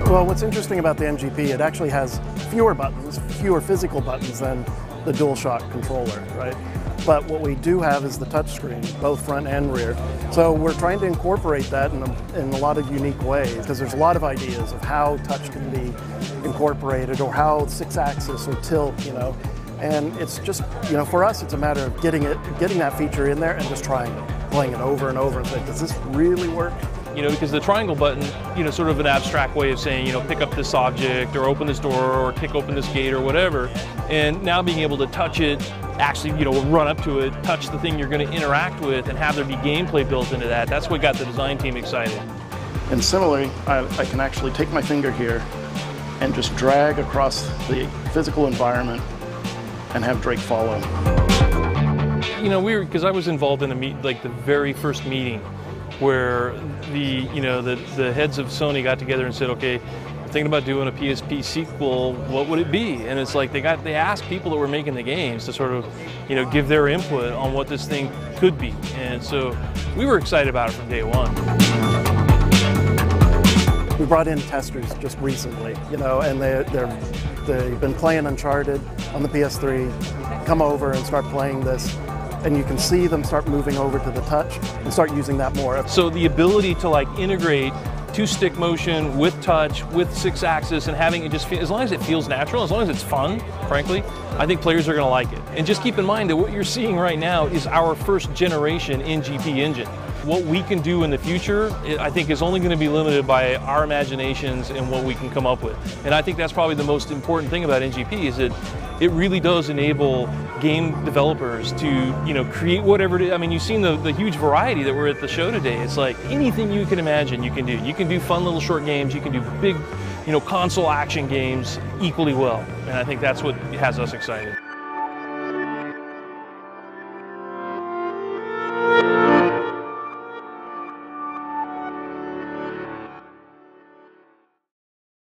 Well, what's interesting about the NGP, it actually has fewer buttons, fewer physical buttons than the DualShock controller, right? But what we do have is the touchscreen, both front and rear. So we're trying to incorporate that in a lot of unique ways, because there's a lot of ideas of how touch can be incorporated, or how 6-axis or tilt, you know. And it's just, you know, for us, it's a matter of getting that feature in there and just trying it, playing it over and over and saying, does this really work? You know, because the triangle button, you know, sort of an abstract way of saying, you know, pick up this object or open this door or kick open this gate or whatever. And now being able to touch it, actually, you know, run up to it, touch the thing you're going to interact with, and have there be gameplay built into that. That's what got the design team excited. And similarly, I can actually take my finger here and just drag across the physical environment and have Drake follow. You know, because I was involved in the very first meeting, where the heads of Sony got together and said, okay, we're thinking about doing a PSP sequel, what would it be? And it's like they asked people that were making the games to sort of, you know, give their input on what this thing could be. And so we were excited about it from day one. We brought in testers just recently, you know, and they've been playing Uncharted on the PS3, come over and start playing this. And you can see them start moving over to the touch and start using that more. So the ability to like integrate 2-stick motion with touch, with 6-axis, and having it just feel, as long as it feels natural, as long as it's fun, frankly, I think players are going to like it. And just keep in mind that what you're seeing right now is our first generation NGP engine. What we can do in the future, I think, is only going to be limited by our imaginations and what we can come up with. And I think that's probably the most important thing about NGP, is that it really does enable game developers to, you know, create whatever it is. I mean, you've seen the huge variety that were at the show today. It's like anything you can imagine you can do. You can do fun little short games. You can do big, you know, console action games equally well. And I think that's what has us excited.